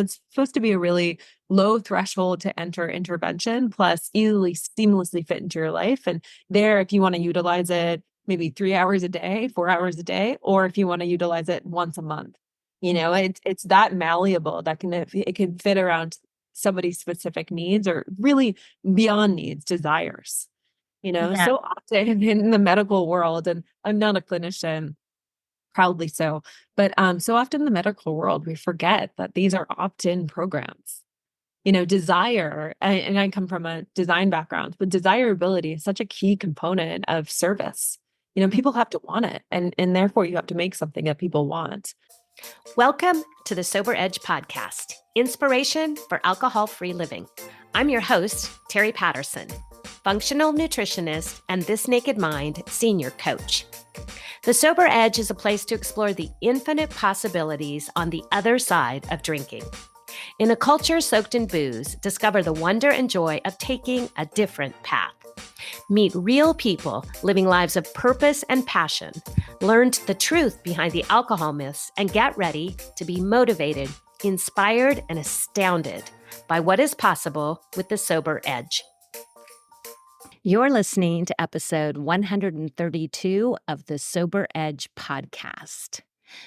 It's supposed to be a really low threshold to enter intervention, plus easily seamlessly fit into your life. And there, if you want to utilize it maybe 3 hours a day, 4 hours a day, or if you want to utilize it once a month, it's that malleable that it can fit around somebody's specific needs or really beyond needs, desires. Yeah. So often in the medical world, and I'm not a clinician, proudly so. But so often in the medical world, we forget that these are opt-in programs. Desire, and I come from a design background, but desirability is such a key component of service. People have to want it, and therefore you have to make something that people want. Welcome to the Sober Edge podcast, inspiration for alcohol-free living. I'm your host, Terry Patterson, functional nutritionist and This Naked Mind senior coach. The Sober Edge is a place to explore the infinite possibilities on the other side of drinking. In a culture soaked in booze, discover the wonder and joy of taking a different path. Meet real people living lives of purpose and passion. Learn the truth behind the alcohol myths and get ready to be motivated, inspired, and astounded by what is possible with the Sober Edge. You're listening to episode 132 of the Sober Edge podcast.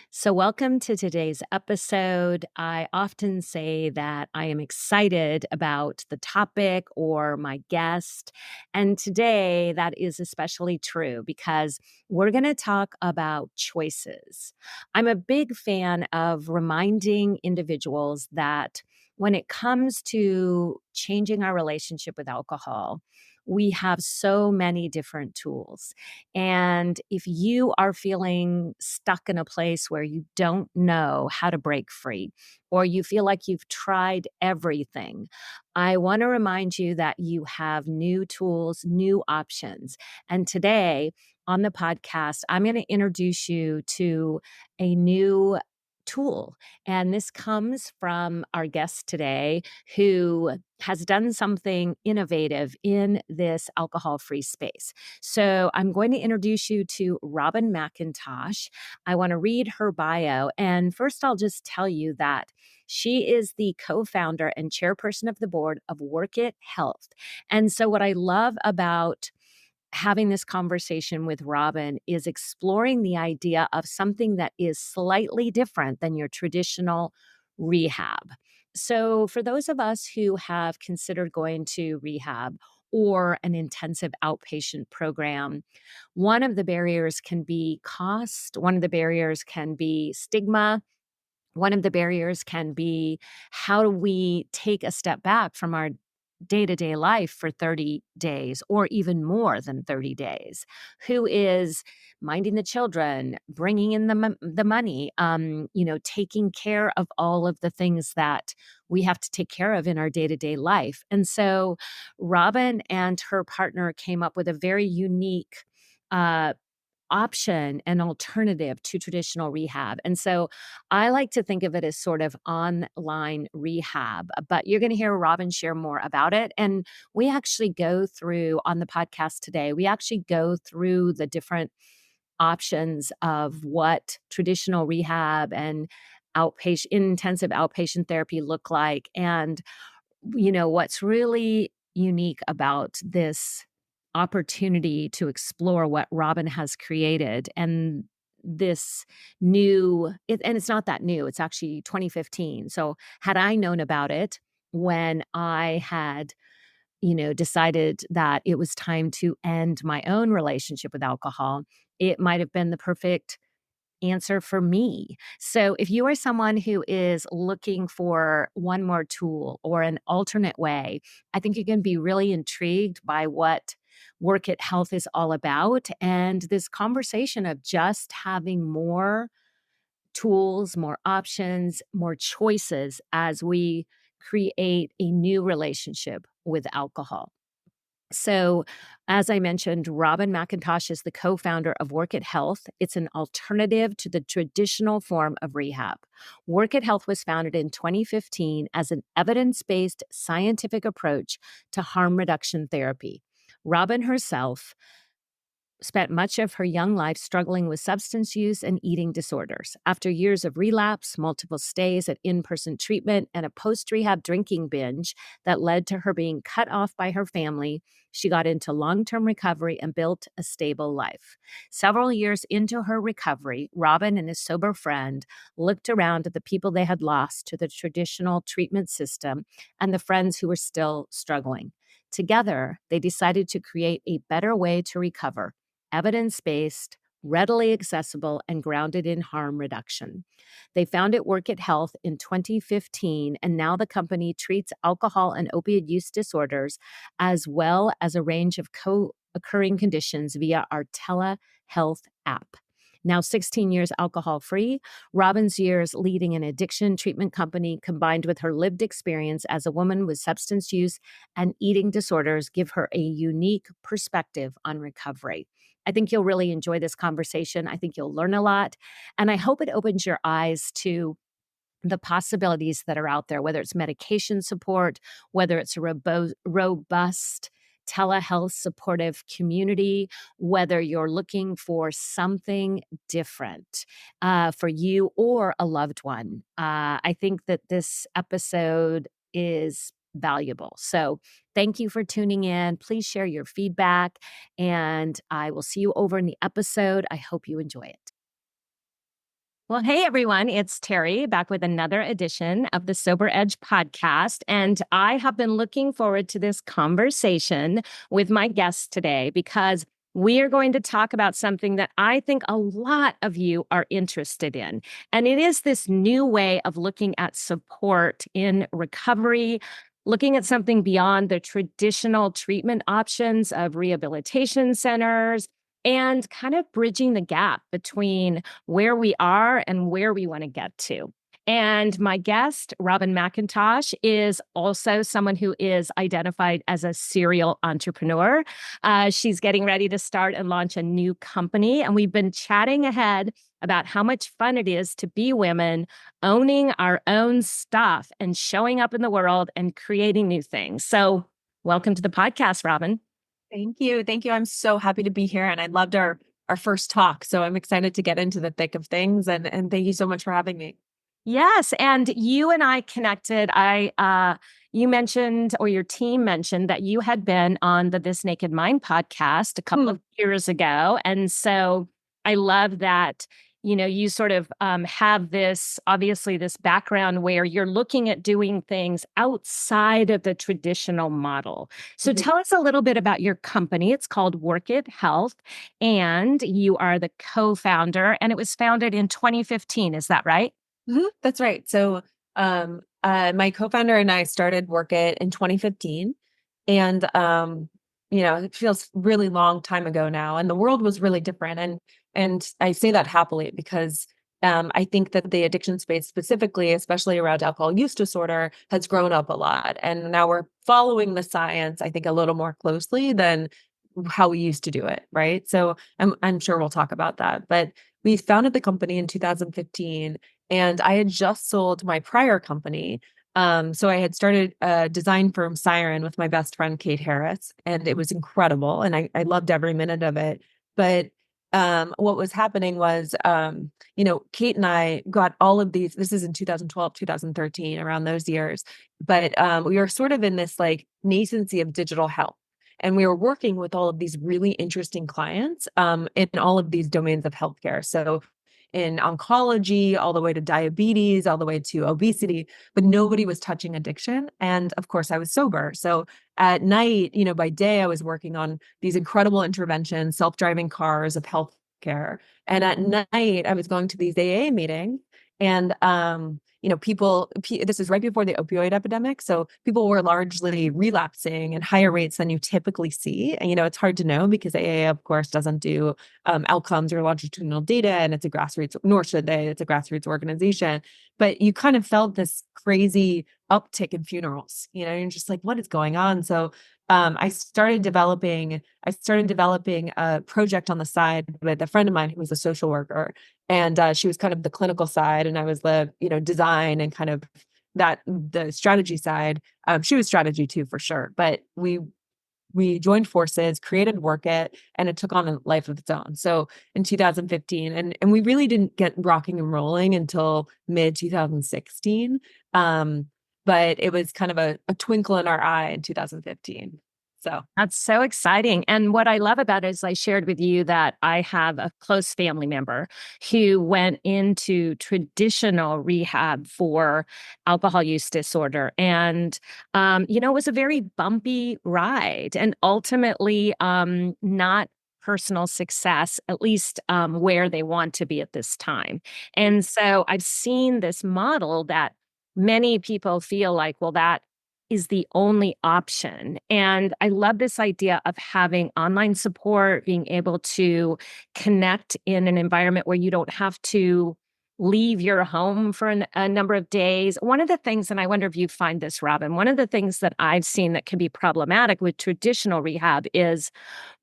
So, welcome to today's episode. I often say that I am excited about the topic or my guest. And today that is especially true because we're going to talk about choices. I'm a big fan of reminding individuals that when it comes to changing our relationship with alcohol, we have so many different tools. And if you are feeling stuck in a place where you don't know how to break free, or you feel like you've tried everything, I want to remind you that you have new tools, new options. And today on the podcast, I'm going to introduce you to a new tool. And this comes from our guest today, who has done something innovative in this alcohol-free space. So I'm going to introduce you to Robin McIntosh. I want to read her bio. And first, I'll just tell you that she is the co-founder and chairperson of the board of Workit Health. And so what I love about having this conversation with Robin is exploring the idea of something that is slightly different than your traditional rehab. So, for those of us who have considered going to rehab or an intensive outpatient program, one of the barriers can be cost, one of the barriers can be stigma. One of the barriers can be, how do we take a step back from our day to day life for 30 days or even more than 30 days? Who is minding the children, bringing in the money, taking care of all of the things that we have to take care of in our day to day life? And so Robin and her partner came up with a very unique uh, option and alternative to traditional rehab. And so I like to think of it as sort of online rehab, but you're going to hear Robin share more about it. And we actually go through on the podcast today, we actually go through the different options of what traditional rehab and intensive outpatient therapy look like. And what's really unique about this opportunity to explore what Robin has created and this and it's not that new, it's actually 2015. So had I known about it when I had decided that it was time to end my own relationship with alcohol, it might have been the perfect answer for me. So if you are someone who is looking for one more tool or an alternate way, I think you can be really intrigued by what Workit Health is all about, and this conversation of just having more tools, more options, more choices as we create a new relationship with alcohol. So, as I mentioned, Robin McIntosh is the co founder of Workit Health. It's an alternative to the traditional form of rehab. Workit Health was founded in 2015 as an evidence based scientific approach to harm reduction therapy. Robin herself spent much of her young life struggling with substance use and eating disorders. After years of relapse, multiple stays at in person treatment, and a post rehab drinking binge that led to her being cut off by her family, she got into long term recovery and built a stable life. Several years into her recovery, Robin and his sober friend looked around at the people they had lost to the traditional treatment system and the friends who were still struggling. Together, they decided to create a better way to recover, evidence-based, readily accessible, and grounded in harm reduction. They founded Workit Health in 2015, and now the company treats alcohol and opioid use disorders as well as a range of co-occurring conditions via our telehealth app. Now 16 years alcohol-free, Robin's years leading an addiction treatment company combined with her lived experience as a woman with substance use and eating disorders give her a unique perspective on recovery. I think you'll really enjoy this conversation. I think you'll learn a lot. And I hope it opens your eyes to the possibilities that are out there, whether it's medication support, whether it's a robust telehealth supportive community, whether you're looking for something different for you or a loved one. I think that this episode is valuable. So thank you for tuning in. Please share your feedback, and I will see you over in the episode. I hope you enjoy it. Well, hey everyone, it's Terry back with another edition of the Sober Edge podcast. And I have been looking forward to this conversation with my guest today because we are going to talk about something that I think a lot of you are interested in. And it is this new way of looking at support in recovery, looking at something beyond the traditional treatment options of rehabilitation centers and kind of bridging the gap between where we are and where we want to get to. And my guest, Robin McIntosh, is also someone who is identified as a serial entrepreneur. She's getting ready to start and launch a new company. And we've been chatting ahead about how much fun it is to be women, owning our own stuff and showing up in the world and creating new things. So welcome to the podcast, Robin. Thank you. Thank you. I'm so happy to be here. And I loved our first talk. So I'm excited to get into the thick of things. And thank you so much for having me. Yes, and you and I connected. You mentioned, or your team mentioned, that you had been on the This Naked Mind podcast a couple of years ago, and so I love that. You sort of have this, obviously, this background where you're looking at doing things outside of the traditional model. So tell us a little bit about your company. It's called Workit Health, and you are the co-founder, and it was founded in 2015. Is that right? That's right. So my co-founder and I started Workit in 2015. And it feels really long time ago now. And the world was really different. And I say that happily because I think that the addiction space specifically, especially around alcohol use disorder, has grown up a lot. And now we're following the science, I think, a little more closely than how we used to do it, right? So I'm sure we'll talk about that. But we founded the company in 2015, and I had just sold my prior company. So I had started a design firm, Siren, with my best friend, Kate Harris, and it was incredible. And I loved every minute of it. But what was happening was, Kate and I got all of these, this is in 2012, 2013, around those years. But we were sort of in this like nascency of digital health. And we were working with all of these really interesting clients in all of these domains of healthcare. So in oncology, all the way to diabetes, all the way to obesity, but nobody was touching addiction. And of course, I was sober. So at night, by day, I was working on these incredible interventions, self-driving cars of healthcare. And at night, I was going to these AA meetings. And this is right before the opioid epidemic. So people were largely relapsing at higher rates than you typically see. And, it's hard to know because AA, of course, doesn't do outcomes or longitudinal data, and it's a grassroots, nor should they, it's a grassroots organization. But you kind of felt this crazy uptick in funerals, you're just like, what is going on? So I started developing a project on the side with a friend of mine who was a social worker. And she was kind of the clinical side, and I was the, design and kind of the strategy side. She was strategy too, for sure. But we we joined forces, created Workit, and it took on a life of its own. So in 2015, and we really didn't get rocking and rolling until mid 2016. Um, but it was kind of a twinkle in our eye in 2015. So That's so exciting. And what I love about it is I shared with you that I have a close family member who went into traditional rehab for alcohol use disorder. And, it was a very bumpy ride and ultimately not personal success, at least where they want to be at this time. And so I've seen this model that many people feel like, well, that is the only option. And I love this idea of having online support, being able to connect in an environment where you don't have to leave your home for a number of days. One of the things, and I wonder if you find this, Robin, one of the things that I've seen that can be problematic with traditional rehab is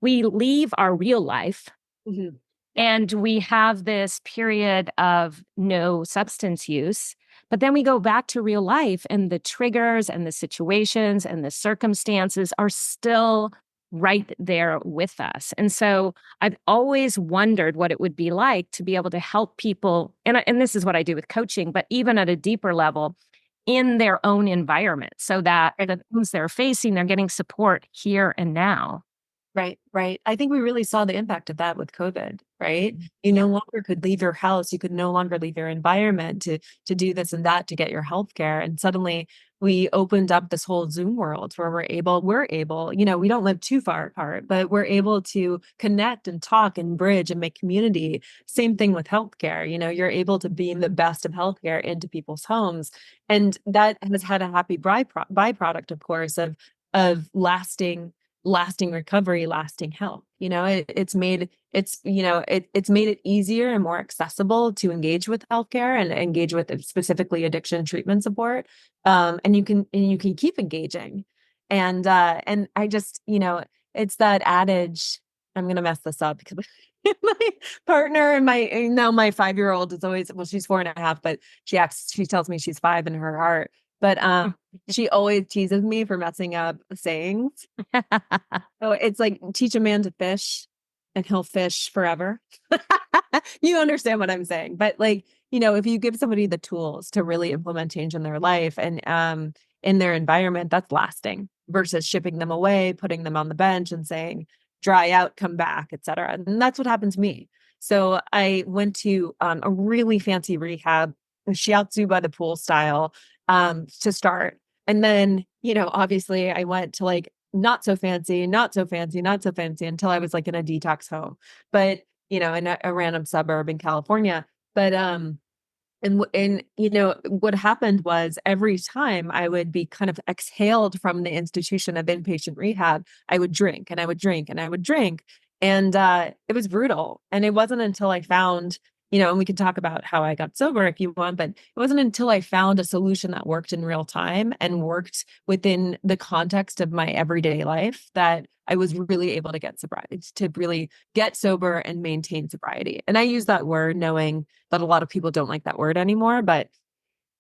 we leave our real life mhm. and we have this period of no substance use. But then we go back to real life, and the triggers and the situations and the circumstances are still right there with us. And so I've always wondered what it would be like to be able to help people. And this is what I do with coaching, but even at a deeper level in their own environment so that the things they're facing, they're getting support here and now. Right, right. I think we really saw the impact of that with COVID, right? You no longer could leave your house, you could no longer leave your environment to do this and that to get your healthcare. And suddenly we opened up this whole Zoom world where we're able, we don't live too far apart, but we're able to connect and talk and bridge and make community. Same thing with healthcare. You're able to beam the best of healthcare into people's homes. And that has had a happy byproduct, of course, of lasting recovery, lasting health. It's made it easier and more accessible to engage with healthcare and engage with specifically addiction treatment support. And you can keep engaging. And I just, it's that adage. I'm gonna mess this up because my partner and my 5-year-old is always, well, she's 4.5, but she tells me she's 5 in her heart. But she always teases me for messing up sayings. So it's like teach a man to fish and he'll fish forever. You understand what I'm saying. But if you give somebody the tools to really implement change in their life and in their environment, that's lasting versus shipping them away, putting them on the bench and saying, dry out, come back, etc. And that's what happened to me. So I went to a really fancy rehab, shiatsu by the pool style, to start. And then, obviously I went to not so fancy, not so fancy, not so fancy until I was in a detox home, but, in a random suburb in California. But, what happened was every time I would be kind of exhaled from the institution of inpatient rehab, I would drink and I would drink and I would drink. And it was brutal. And it wasn't until I found, and we can talk about how I got sober if you want, but it wasn't until I found a solution that worked in real time and worked within the context of my everyday life that I was really able to get sobriety, to really get sober and maintain sobriety. And I use that word knowing that a lot of people don't like that word anymore, but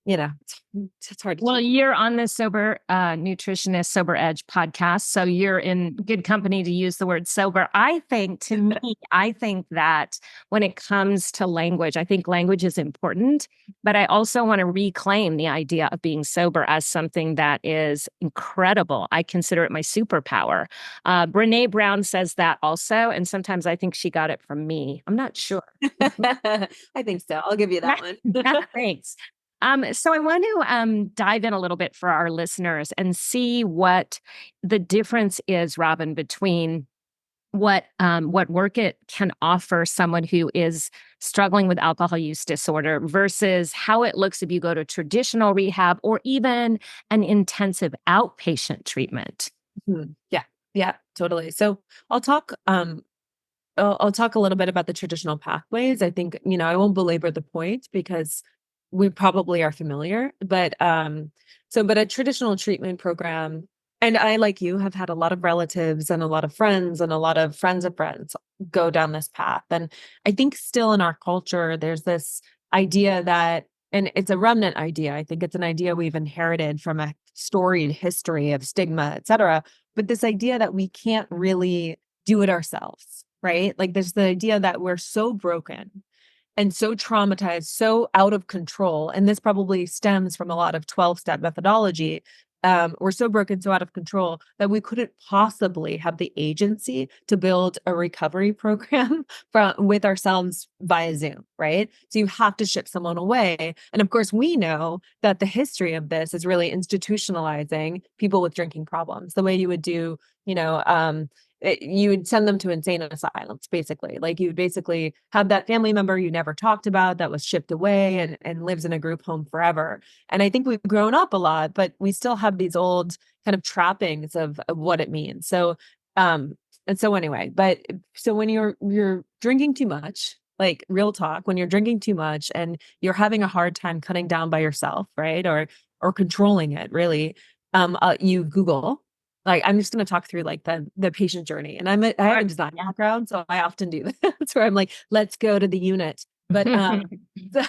it's hard to Well, keep. you're on the Sober Nutritionist Sober Edge podcast, so you're in good company to use the word sober. I think that when it comes to language, I think language is important, but I also want to reclaim the idea of being sober as something that is incredible. I consider it my superpower. Brene Brown says that also, and sometimes I think she got it from me. I'm not sure. I think so. I'll give you that one. Thanks. So I want to dive in a little bit for our listeners and see what the difference is, Robin, between what Workit can offer someone who is struggling with alcohol use disorder versus how it looks if you go to traditional rehab or even an intensive outpatient treatment. Yeah, yeah, totally. So I'll talk I'll talk a little bit about the traditional pathways. I think, I won't belabor the point because we probably are familiar, but a traditional treatment program, and I, like you, have had a lot of relatives and a lot of friends and a lot of friends of friends go down this path. And I think still in our culture, there's this idea that, and it's a remnant idea. I think it's an idea we've inherited from a storied history of stigma, et cetera, but this idea that we can't really do it ourselves, right? Like there's the idea that we're so broken and so traumatized, so out of control. And this probably stems from a lot of 12-step methodology. We're so broken, so out of control that we couldn't possibly have the agency to build a recovery program with ourselves via Zoom, right? So you have to ship someone away. And of course, we know that the history of this is really institutionalizing people with drinking problems, the way you would do, you would send them to insane asylums, basically. Like you would basically have that family member you never talked about that was shipped away and lives in a group home forever. And I think we've grown up a lot, but we still have these old kind of trappings of what it means. So, and so anyway, so when you're drinking too much, like real talk, when you're drinking too much and you're having a hard time cutting down by yourself, right? Or controlling it, really, you Google. Like, I'm just going to talk through like the patient journey. And I have a design background, so I often do this where I'm like, let's go to the unit. But so,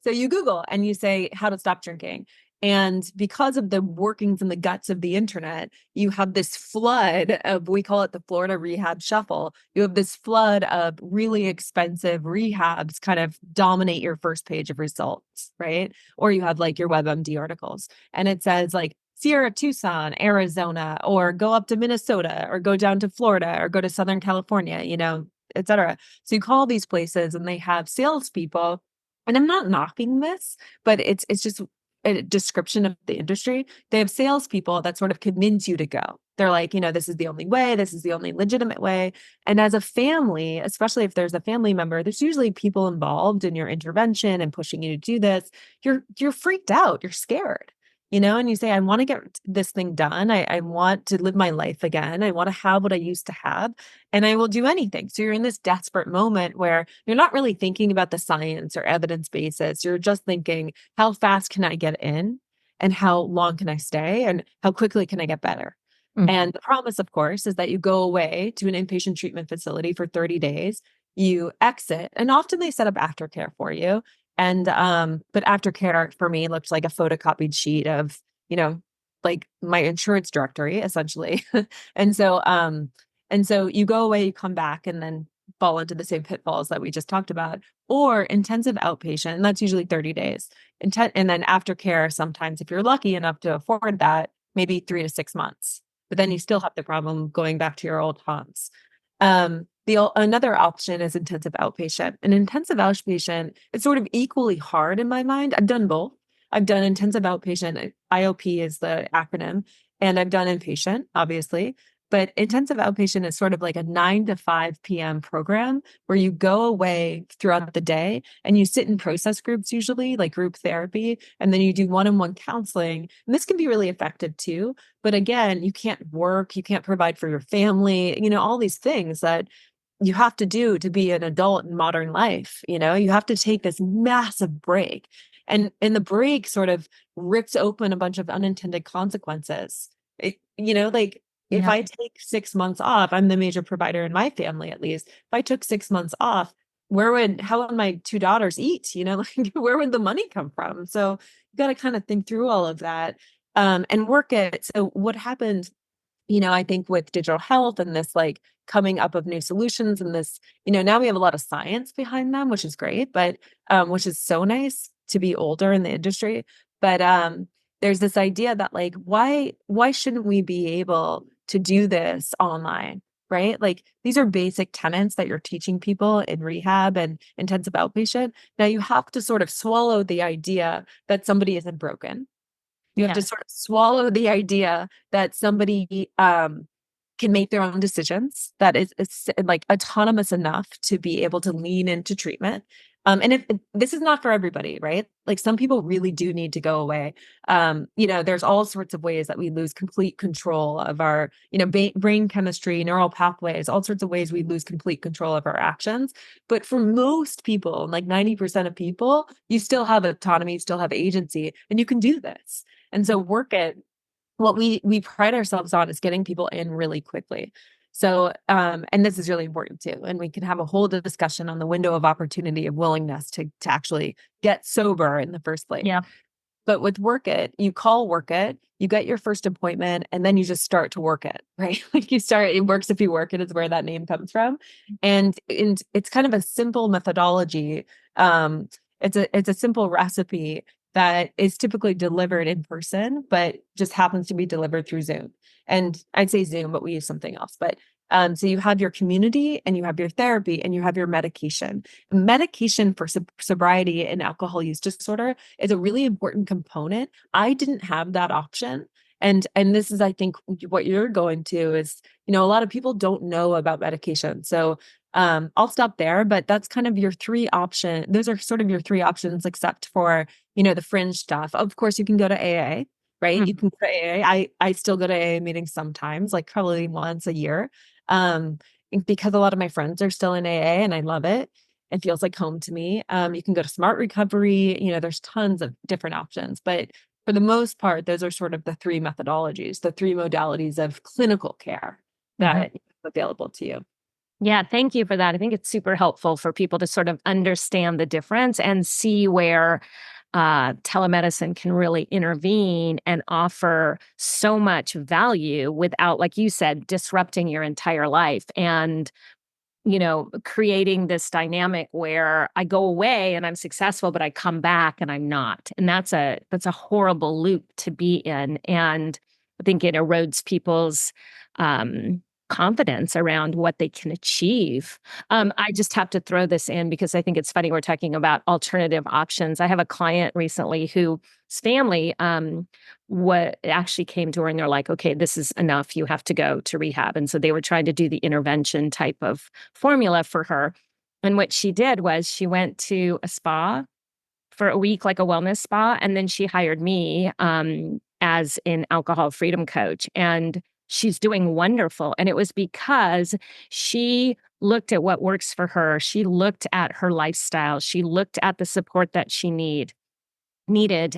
so you Google and you say how to stop drinking. And because of the workings and the guts of the internet, you have this flood of, we call it the Florida Rehab Shuffle. You have this flood of really expensive rehabs kind of dominate your first page of results, right? Or you have like your WebMD articles and it says like, Sierra Tucson, Arizona, or go up to Minnesota, or go down to Florida, or go to Southern California, et cetera. So you call these places and they have salespeople. And I'm not knocking this, but it's just a description of the industry. They have salespeople that sort of convince you to go. They're like, this is the only way, this is the only legitimate way. And as a family, especially if there's a family member, there's usually people involved in your intervention and pushing you to do this. You're freaked out, you're scared. And you say, I want to get this thing done. I want to live my life again. I want to have what I used to have, and I will do anything. So you're in this desperate moment where you're not really thinking about the science or evidence basis. You're just thinking, how fast can I get in? And how long can I stay? And how quickly can I get better? And the promise, of course, is that you go away to an inpatient treatment facility for 30 days. You exit, and often they set up aftercare for you. And but aftercare for me looked like a photocopied sheet of, like my insurance directory, essentially. And so you go away, you come back, and then fall into the same pitfalls that we just talked about, or intensive outpatient, and that's usually 30 days. And then aftercare, sometimes if you're lucky enough to afford that, maybe 3 to 6 months. But then you still have the problem going back to your old haunts. Another option is intensive outpatient. And intensive outpatient is sort of equally hard in my mind. I've done both. I've done intensive outpatient, IOP is the acronym, and I've done inpatient, obviously. But intensive outpatient is sort of like a 9 to 5 p.m. program where you go away throughout the day and you sit in process groups, usually like group therapy, and then you do one-on-one counseling. And this can be really effective too. But again, you can't work, you can't provide for your family, all these things that you have to do to be an adult in modern life. You have to take this massive break. And the break sort of rips open a bunch of unintended consequences. Like if I take 6 months off, I'm the major provider in my family, at least. If I took 6 months off, how would my two daughters eat? Like where would the money come from? So you got to kind of think through all of that and work it. So what happened, I think with digital health and this like coming up of new solutions and this, now we have a lot of science behind them, which is great, but which is so nice to be older in the industry. But there's this idea that like, why shouldn't we be able to do this online? Right? Like these are basic tenets that you're teaching people in rehab and intensive outpatient. Now you have to sort of swallow the idea that somebody isn't broken. You have to sort of swallow the idea that somebody can make their own decisions, that is like autonomous enough to be able to lean into treatment. And if this is not for everybody, right? Like some people really do need to go away. There's all sorts of ways that we lose complete control of our, brain chemistry, neural pathways, all sorts of ways we lose complete control of our actions. But for most people, like 90% of people, you still have autonomy, you still have agency, and you can do this. And so what we pride ourselves on is getting people in really quickly. So, and this is really important too. And we can have a whole discussion on the window of opportunity of willingness to actually get sober in the first place. Yeah. But with Workit, you call Workit, you get your first appointment, and then you just start to work it, right? Like you start, it works if you work it is where that name comes from. And it's kind of a simple methodology. Um, it's a simple recipe that is typically delivered in person, but just happens to be delivered through Zoom. And I'd say Zoom, but we use something else. But so you have your community and you have your therapy and you have your medication. Medication for sobriety and alcohol use disorder is a really important component. I didn't have that option. And this is, I think, what you're going to is, a lot of people don't know about medication. So I'll stop there, but that's kind of your three option. Those are sort of your three options, except for, the fringe stuff. Of course, you can go to AA, right? You Mhm. can go to AA. I still go to AA meetings sometimes, like probably once a year. Um, because a lot of my friends are still in AA and I love it. It feels like home to me. You can go to Smart Recovery. There's tons of different options, but for the most part, those are sort of the three methodologies, the three modalities of clinical care Mhm. that is available to you. Yeah, thank you for that. I think it's super helpful for people to sort of understand the difference and see where telemedicine can really intervene and offer so much value without, like you said, disrupting your entire life and creating this dynamic where I go away and I'm successful, but I come back and I'm not. And that's a horrible loop to be in. And I think it erodes people's um, confidence around what they can achieve. I just have to throw this in because I think it's funny. We're talking about alternative options. I have a client recently whose family what actually came to her and they're like, okay, this is enough. You have to go to rehab. And so they were trying to do the intervention type of formula for her. And what she did was she went to a spa for a week, like a wellness spa. And then she hired me as an alcohol freedom coach. And she's doing wonderful. And it was because she looked at what works for her. She looked at her lifestyle. She looked at the support that she needed.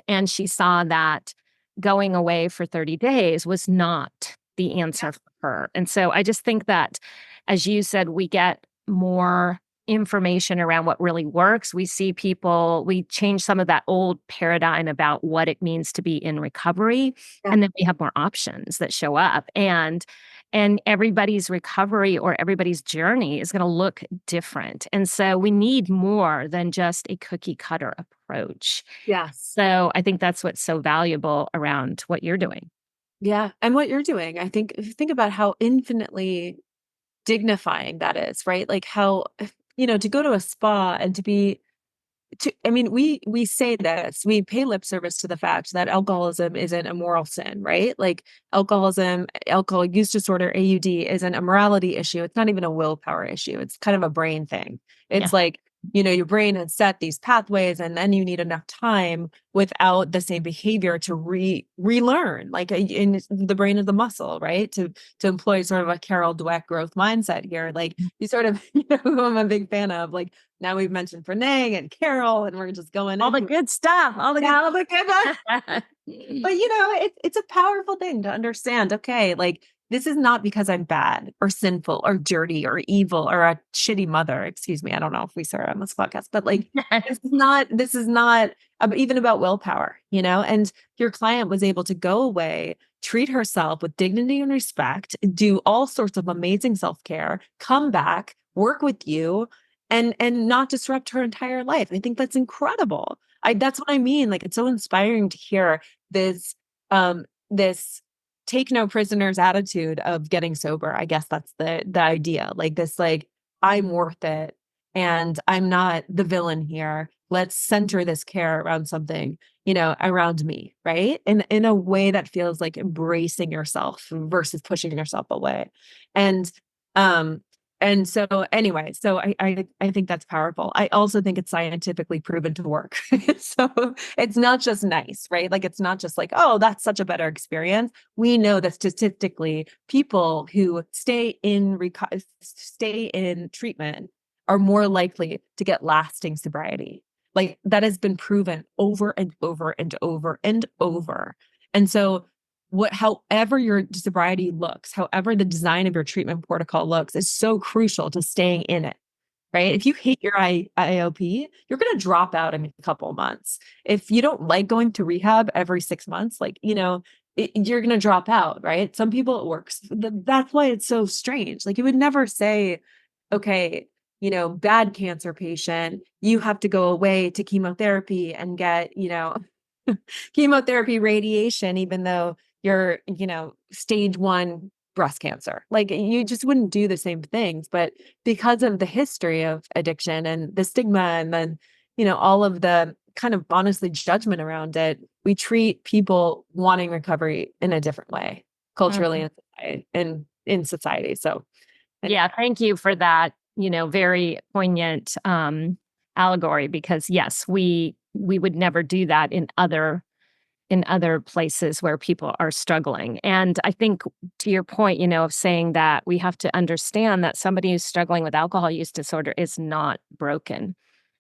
And she saw that going away for 30 days was not the answer for her. And so I just think that, as you said, we get more information around what really works. We see people, we change some of that old paradigm about what it means to be in recovery. Yeah. And then we have more options that show up. And everybody's recovery or everybody's journey is going to look different. And so we need more than just a cookie cutter approach. Yes. So I think that's what's so valuable around what you're doing. Yeah. And what you're doing, I think, if you think about how infinitely dignifying that is, right? Like how, to go to a spa and I mean, we say this, we pay lip service to the fact that alcoholism isn't a moral sin, right? Like alcohol use disorder, AUD, isn't a morality issue. It's not even a willpower issue. It's kind of a brain thing. Yeah. It's like, your brain has set these pathways and then you need enough time without the same behavior to relearn. Like in the brain is the muscle, right? To employ sort of a Carol Dweck growth mindset here. Like you sort of, who I'm a big fan of, like now we've mentioned Renee and Carol, and we're just going All the into good stuff. All the good all the good stuff. but it's a powerful thing to understand. Okay, like this is not because I'm bad or sinful or dirty or evil or a shitty mother. Excuse me. I don't know if we swear on this podcast, but like this is not even about willpower, and your client was able to go away, treat herself with dignity and respect, do all sorts of amazing self-care, come back, work with you, and not disrupt her entire life. I think that's incredible. That's what I mean. Like it's so inspiring to hear this this take no prisoners attitude of getting sober. I guess that's the idea. Like this, like, I'm worth it and I'm not the villain here. Let's center this care around something, around me, right? In a way that feels like embracing yourself versus pushing yourself away. And um and so anyway, so I think that's powerful. I also think it's scientifically proven to work. So it's not just nice, right? Like it's not just like, oh, that's such a better experience. We know that statistically, people who stay in treatment are more likely to get lasting sobriety. Like that has been proven over and over and over and over. And so however your sobriety looks, however the design of your treatment protocol looks, is so crucial to staying in it. right? If you hate your IOP, you're going to drop out in a couple of months. If you don't like going to rehab every 6 months, like, you're going to drop out, right? Some people it works. That's why it's so strange. Like you would never say, okay, bad cancer patient, you have to go away to chemotherapy and get, chemotherapy radiation, even though you're, stage 1 breast cancer. Like you just wouldn't do the same things. But because of the history of addiction and the stigma, and then, all of the kind of honestly judgment around it, we treat people wanting recovery in a different way culturally Mhm. and in society. So Yeah, thank you for that, very poignant allegory, because yes, we would never do that in other places where people are struggling. And I think to your point, of saying that we have to understand that somebody who's struggling with alcohol use disorder is not broken.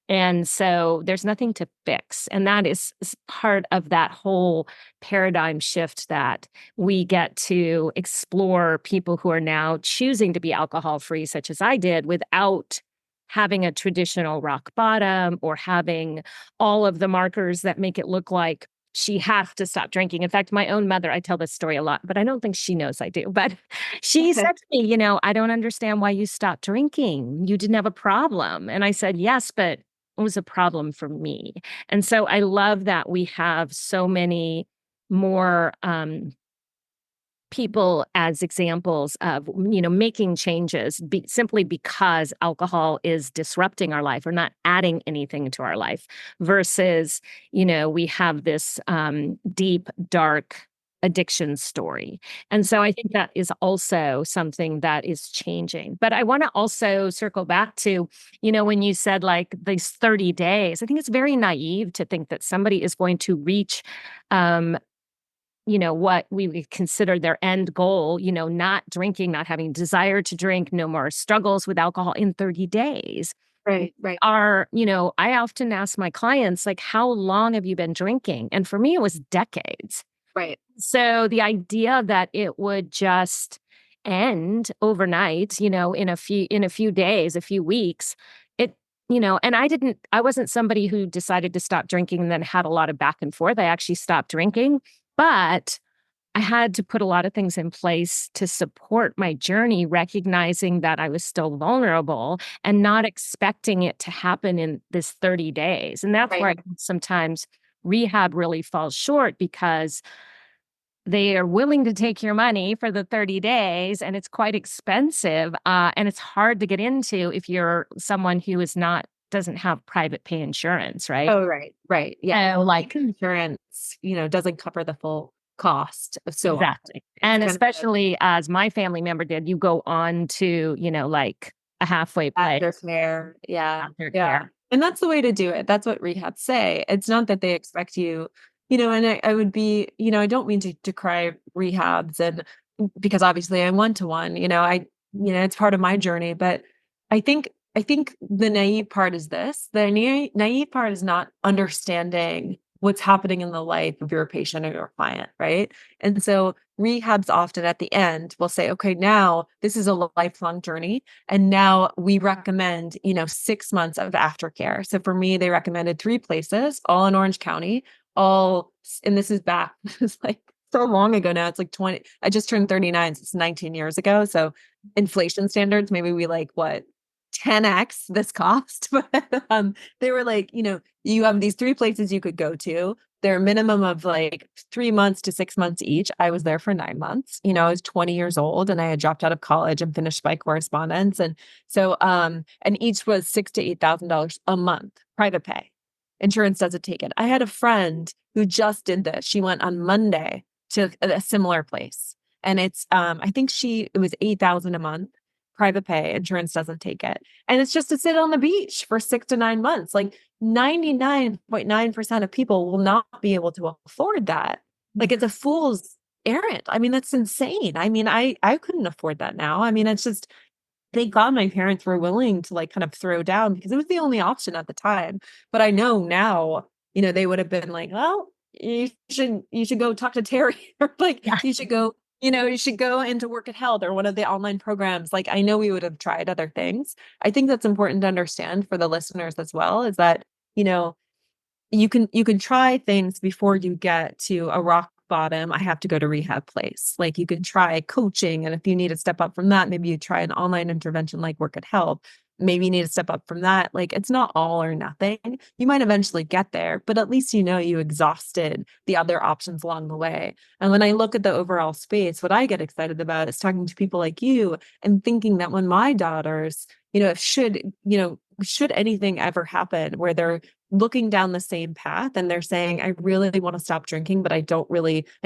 And so there's nothing to fix. And that is part of that whole paradigm shift that we get to explore people who are now choosing to be alcohol free, such as I did, without having a traditional rock bottom or having all of the markers that make it look like she has to stop drinking. In fact, my own mother, I tell this story a lot, but I don't think she knows I do. But she said to me, I don't understand why you stopped drinking. You didn't have a problem. And I said, yes, but it was a problem for me. And so I love that we have so many more people as examples of, making changes simply because alcohol is disrupting our life or not adding anything to our life versus, we have this deep, dark addiction story. And so I think that is also something that is changing. But I want to also circle back to, when you said like these 30 days, I think it's very naive to think that somebody is going to reach um, what we would consider their end goal, not drinking, not having desire to drink, no more struggles with alcohol in 30 days. right. I often ask my clients, like, how long have you been drinking? And for me, it was decades. Right. So the idea that it would just end overnight, in a few days, a few weeks, it, and I wasn't somebody who decided to stop drinking and then had a lot of back and forth. I actually stopped drinking, but I had to put a lot of things in place to support my journey, recognizing that I was still vulnerable and not expecting it to happen in this 30 days. And that's where I Right. think sometimes rehab really falls short because they are willing to take your money for the 30 days and it's quite expensive. And it's hard to get into if you're someone who doesn't have private pay insurance, right? Oh, right. Yeah. So like, Insurance, doesn't cover the full cost so often. exactly. It's And kind of especially as my family member did, you go on to, like a halfway place aftercare. Yeah. after Yeah. care. And that's the way to do it. That's what rehabs say. It's not that they expect you, and I would be, I don't mean to decry rehabs, and because obviously I went to one, it's part of my journey, but I think the naive part is this. The naive part is not understanding what's happening in the life of your patient or your client, right? And so rehabs often at the end will say, okay, now this is a lifelong journey. And now we recommend, 6 months of aftercare. So for me, they recommended 3 places, all in Orange County, and this is back, it's like so long ago now. It's like 20, I just turned 39, so it's 19 years ago. So inflation standards, maybe we like what? 10x this cost. But they were like, you have these 3 places you could go to. They're a minimum of like 3 months to 6 months each. I was there for 9 months. I was 20 years old and I had dropped out of college and finished my correspondence. And so and each was $6,000 to $8,000 a month, private pay. Insurance doesn't take it. I had a friend who just did this. She went on Monday to a similar place. And it's I think it was 8,000 a month, private pay. Insurance doesn't take it. And it's just to sit on the beach for 6 to 9 months. Like 99.9% of people will not be able to afford that. Like it's a fool's errand. I mean, that's insane. I mean, I couldn't afford that now. I mean, it's just, thank God my parents were willing to like kind of throw down because it was the only option at the time. But I know now, they would have been like, well, you should go talk to Terry, or like Yeah. you should go, You should go into Workit Health or one of the online programs. Like, I know we would have tried other things. I think that's important to understand for the listeners as well, is that, you know, you can try things before you get to a rock bottom. I have to go to rehab place. Like, you can try coaching, and if you need to step up from that, maybe you try an online intervention like Workit Health. Maybe you need to step up from that. Like, it's not all or nothing. You might eventually get there, but at least you exhausted the other options along the way. And when I look at the overall space, what I get excited about is talking to people like you and thinking that when my daughters, should anything ever happen where they're looking down the same path and they're saying, I really want to stop drinking, but I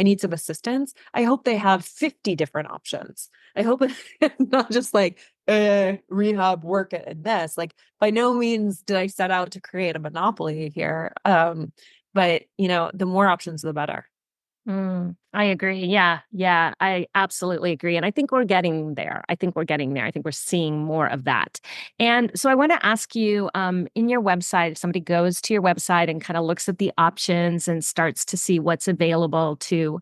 need some assistance. I hope they have 50 different options. I hope it's not just like, rehab, work it, and this. Like, by no means did I set out to create a monopoly here. But the more options, the better. I agree. Yeah. Yeah. I absolutely agree. And I think we're getting there. I think we're seeing more of that. And so I want to ask you, in your website, if somebody goes to your website and kind of looks at the options and starts to see what's available to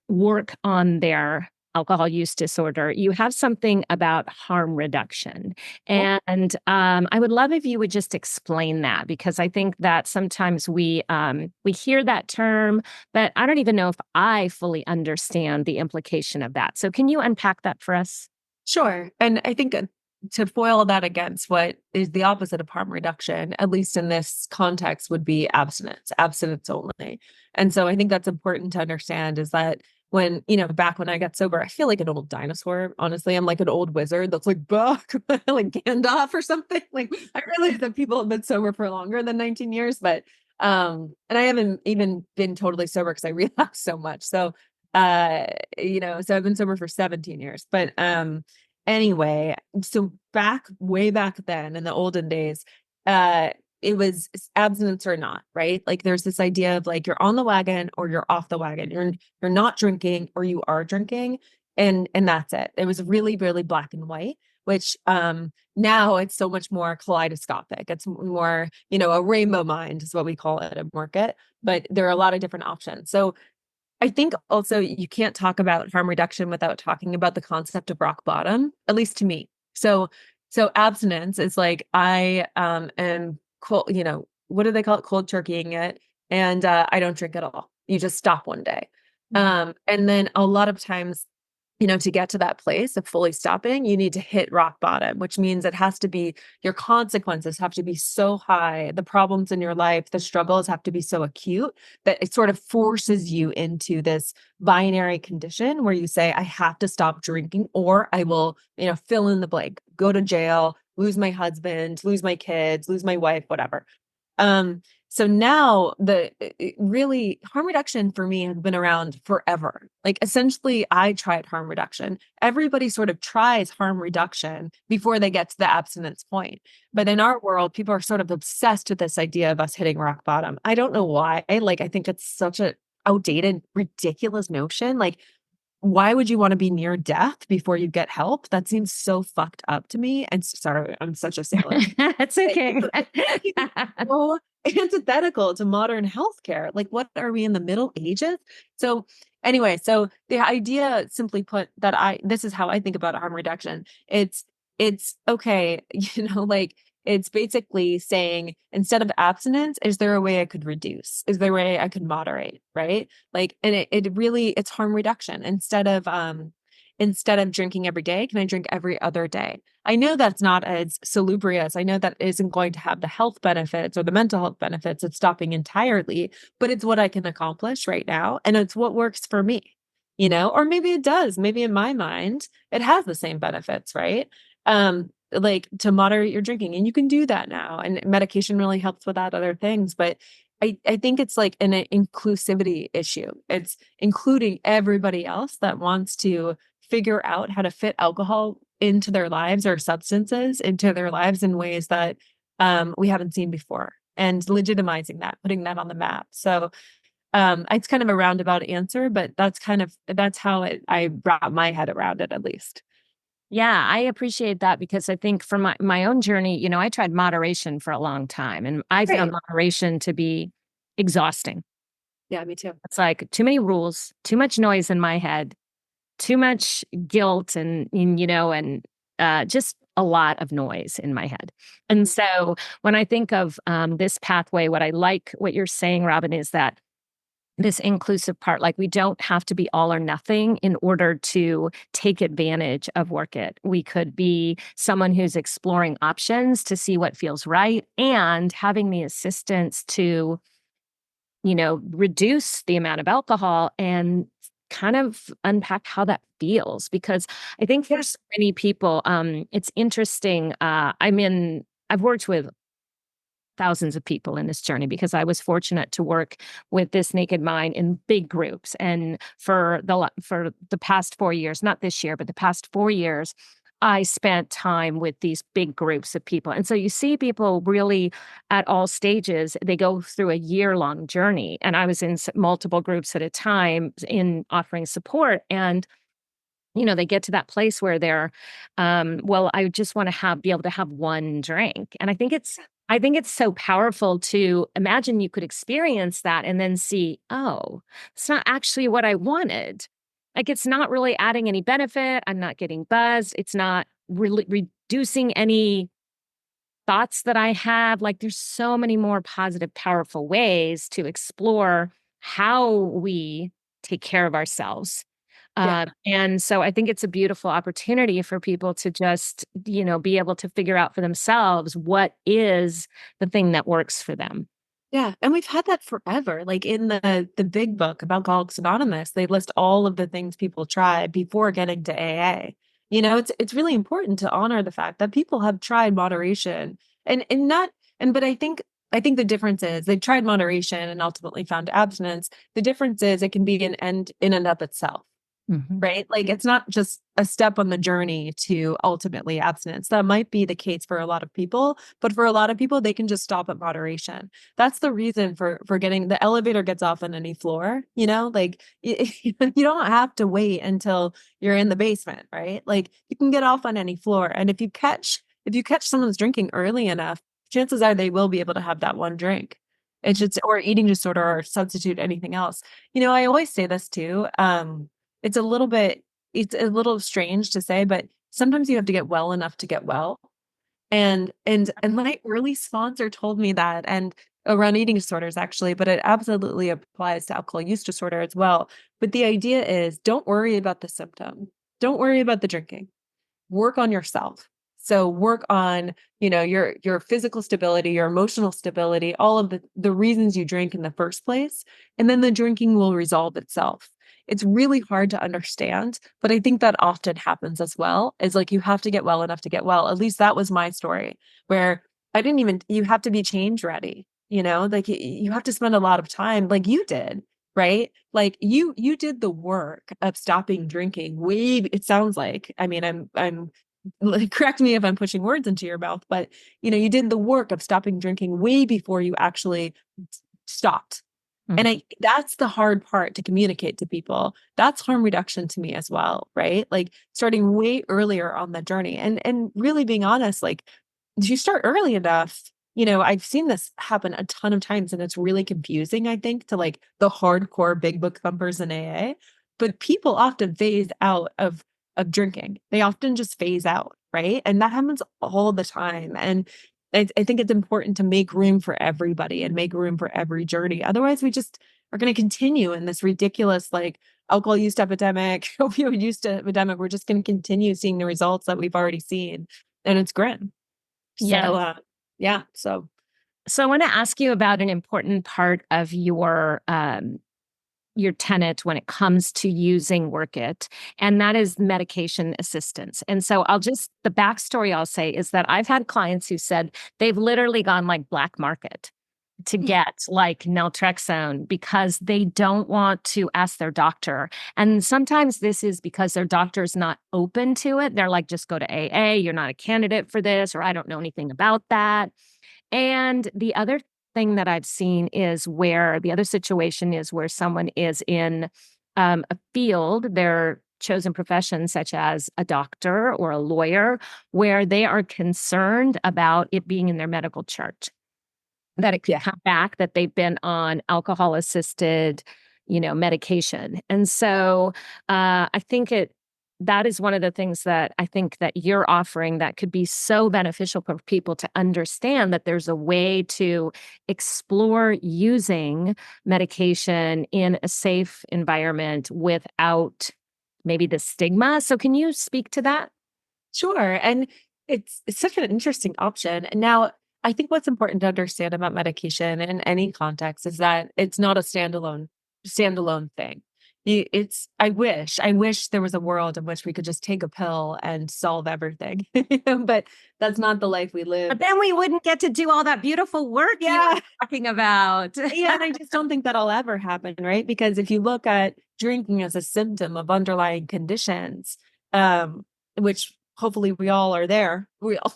work on their alcohol use disorder, you have something about harm reduction. And I would love if you would just explain that, because I think that sometimes we hear that term, but I don't even know if I fully understand the implication of that. So can you unpack that for us? Sure. And I think to foil that against what is the opposite of harm reduction, at least in this context, would be abstinence only. And so I think that's important to understand, is that back when I got sober, I feel like an old dinosaur. Honestly, I'm like an old wizard that's like, buck, like Gandalf or something. Like, I realize that people have been sober for longer than 19 years, but, and I haven't even been totally sober because I relapsed so much. So, so I've been sober for 17 years, but, anyway, so way back then in the olden days, uh, it was abstinence or not, right? Like, there's this idea of like, you're on the wagon or you're off the wagon. You're not drinking or you are drinking, and that's it. It was really, really black and white, which now it's so much more kaleidoscopic. It's more, a rainbow mind is what we call it at Market, but there are a lot of different options. So I think also you can't talk about harm reduction without talking about the concept of rock bottom, at least to me. So abstinence is like, I am cold, what do they call it? Cold turkeying it. And I don't drink at all. You just stop one day. And then a lot of times, to get to that place of fully stopping, you need to hit rock bottom, which means your consequences have to be so high. The problems in your life, the struggles have to be so acute that it sort of forces you into this binary condition where you say, I have to stop drinking, or I will, fill in the blank, go to jail, lose my husband, lose my kids, lose my wife, whatever. So now really harm reduction for me has been around forever. Like, essentially, I tried harm reduction. Everybody sort of tries harm reduction before they get to the abstinence point. But in our world, people are sort of obsessed with this idea of us hitting rock bottom. I don't know why. Like, I think it's such a outdated, ridiculous notion. Like, why would you want to be near death before you get help? That seems so fucked up to me. And sorry, I'm such a sailor. That's okay. So antithetical to modern healthcare. Like, what are we in the Middle Ages? So anyway, so the idea, simply put, this is how I think about harm reduction. It's okay, like, it's basically saying, instead of abstinence, is there a way I could reduce? Is there a way I could moderate? Right? Like, and it's harm reduction. Instead of drinking every day, can I drink every other day? I know that's not as salubrious. I know that isn't going to have the health benefits or the mental health benefits of stopping entirely, but it's what I can accomplish right now. And it's what works for me, or maybe it does. Maybe in my mind, it has the same benefits, right? Like, to moderate your drinking, and you can do that now. And medication really helps with that, other things. But I think it's like an inclusivity issue. It's including everybody else that wants to figure out how to fit alcohol into their lives, or substances into their lives, in ways that we haven't seen before, and legitimizing that, putting that on the map. So it's kind of a roundabout answer, but that's how I wrap my head around it, at least. Yeah, I appreciate that, because I think from my own journey, I tried moderation for a long time, and I found Great. moderation to be exhausting. Yeah, me too. It's like too many rules, too much noise in my head, too much guilt and just a lot of noise in my head. And so when I think of this pathway, what I like what you're saying, Robin, is that this inclusive part, like we don't have to be all or nothing in order to take advantage of Workit. We could be someone who's exploring options to see what feels right and having the assistance to, reduce the amount of alcohol and kind of unpack how that feels. Because I think for so many people, it's interesting. I've worked with thousands of people in this journey because I was fortunate to work with This Naked Mind in big groups. And for the past 4 years, not this year, but the past 4 years, I spent time with these big groups of people. And so you see people really at all stages, they go through a year-long journey. And I was in multiple groups at a time in offering support. And they get to that place where they're, well, I just want to be able to have one drink. And I think it's so powerful to imagine you could experience that and then see, oh, it's not actually what I wanted. Like it's not really adding any benefit. I'm not getting buzzed. It's not really reducing any thoughts that I have. Like there's so many more positive, powerful ways to explore how we take care of ourselves. Yeah. And so I think it's a beautiful opportunity for people to just, be able to figure out for themselves what is the thing that works for them. Yeah, and we've had that forever. Like in the big book about Alcoholics Anonymous, they list all of the things people tried before getting to AA. It's really important to honor the fact that people have tried moderation and not and but I think the difference is they've tried moderation and ultimately found abstinence. The difference is it can be an end in and of itself. Mhm. Right? Like it's not just a step on the journey to ultimately abstinence. That might be the case for a lot of people, but for a lot of people, they can just stop at moderation. That's the reason for getting the elevator gets off on any floor, like you don't have to wait until you're in the basement, right? Like you can get off on any floor. And if you catch someone's drinking early enough, chances are they will be able to have that one drink. It's just or eating disorder or substitute anything else. I always say this too. It's a little bit it's a little strange to say, but sometimes you have to get well enough to get well. And my early sponsor told me that and around eating disorders actually, but it absolutely applies to alcohol use disorder as well. But the idea is don't worry about the symptom. Don't worry about the drinking. Work on yourself. So work on, your physical stability, your emotional stability, all of the reasons you drink in the first place, and then the drinking will resolve itself. It's really hard to understand, but I think that often happens as well. Is like you have to get well enough to get well. At least that was my story, where you have to be change ready, like you have to spend a lot of time like you did, right? Like you did the work of stopping drinking way it sounds like. I mean, I'm correct me if I'm pushing words into your mouth, but you did the work of stopping drinking way before you actually stopped. Mhm. And that's the hard part to communicate to people. That's harm reduction to me as well, right? Like starting way earlier on the journey and really being honest, like if you start early enough, I've seen this happen a ton of times and it's really confusing, I think, to like the hardcore big book thumpers in AA. But people often phase out of drinking. They often just phase out, right? And that happens all the time. And I think it's important to make room for everybody and make room for every journey. Otherwise, we just are going to continue in this ridiculous, like alcohol use epidemic, opioid use epidemic. We're just going to continue seeing the results that we've already seen, and it's grim. So, Yeah. yeah. So, So I want to ask you about an important part of your tenet when it comes to using Workit, and that is medication assistance. And so the backstory I'll say is that I've had clients who said they've literally gone like black market to get like naltrexone because they don't want to ask their doctor. And sometimes this is because their doctor's not open to it. They're like, just go to AA, you're not a candidate for this, or I don't know anything about that. And the other thing that I've seen is where the other situation is where someone is in a field, their chosen profession, such as a doctor or a lawyer, where they are concerned about it being in their medical chart, that it could yeah. come back that they've been on alcohol assisted, medication. And so I think that is one of the things that I think that you're offering that could be so beneficial for people to understand that there's a way to explore using medication in a safe environment without maybe the stigma. So can you speak to that? Sure. And it's such an interesting option. And now I think what's important to understand about medication in any context is that it's not a standalone thing. I wish there was a world in which we could just take a pill and solve everything. But that's not the life we live. But then we wouldn't get to do all that beautiful work you Yeah. were talking about. Yeah, and I just don't think that'll ever happen, right? Because if you look at drinking as a symptom of underlying conditions, um, which hopefully we all are there, we all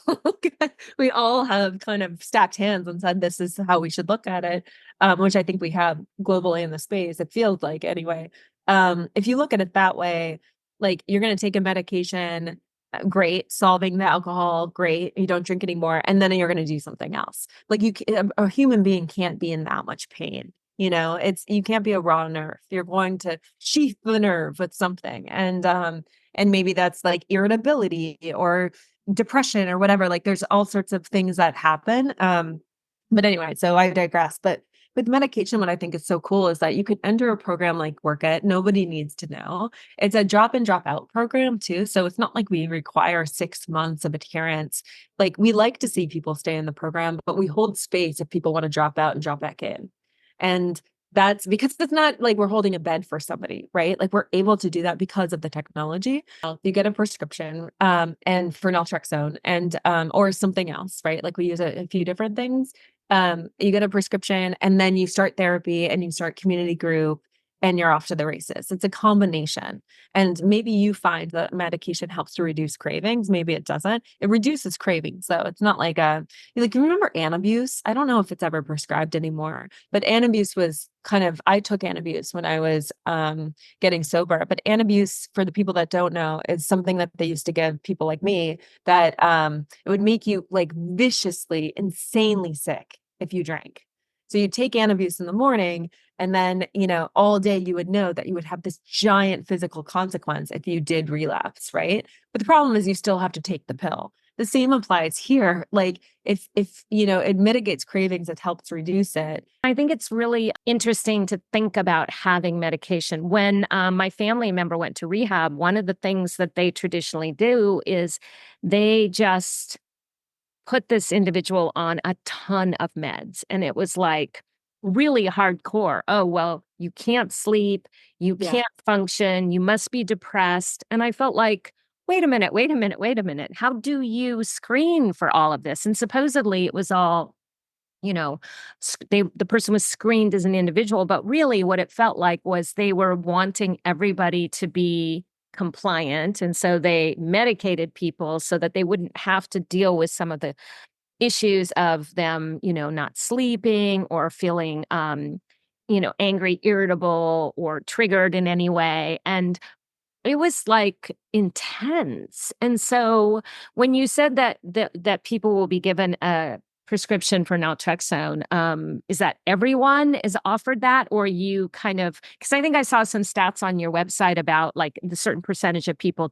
we all have kind of stacked hands and said this is how we should look at it, which I think we have globally in the space. It feels like anyway. If you look at it that way, like you're going to take a medication, great, solving the alcohol, great, you don't drink anymore, and then you're going to do something else. Like a human being can't be in that much pain. It's you can't be a raw nerve. You're going to sheath the nerve with something, and maybe that's like irritability or depression or whatever. Like there's all sorts of things that happen. But anyway, so I digress. But with medication, what I think is so cool is that you can enter a program like Workit. Nobody needs to know. It's a drop in, drop out program too. So it's not like we require 6 months of adherence. Like we like to see people stay in the program, but we hold space if people want to drop out and drop back in. And that's because it's not like we're holding a bed for somebody, right? Like we're able to do that because of the technology. You get a prescription, and for naltrexone and or something else, right? Like we use a few different things. You get a prescription and then you start therapy and you start community group and you're off to the races. It's a combination. And maybe you find that medication helps to reduce cravings. Maybe it doesn't. It reduces cravings. So it's not like you remember Anabuse? I don't know if it's ever prescribed anymore, but Anabuse was I took Anabuse when I was getting sober. But Anabuse, for the people that don't know, is something that they used to give people like me that it would make you like viciously, insanely sick if you drank. So you take Anabuse in the morning and then, all day you would know that you would have this giant physical consequence if you did relapse, right? But the problem is you still have to take the pill. The same applies here. Like if it mitigates cravings, it helps reduce it. I think it's really interesting to think about having medication. When my family member went to rehab, one of the things that they traditionally do is they just put this individual on a ton of meds. And it was like really hardcore. Oh, well, you can't sleep, you Yeah. can't function, you must be depressed. And I felt like, wait a minute, wait a minute, wait a minute. How do you screen for all of this? And supposedly it was all, the person was screened as an individual, but really what it felt like was they were wanting everybody to be compliant. And so they medicated people so that they wouldn't have to deal with some of the issues of them, not sleeping or feeling, angry, irritable, or triggered in any way. And it was like intense. And so when you said that people will be given a prescription for naltrexone, is that everyone is offered that, or you kind of, because I think I saw some stats on your website about like the certain percentage of people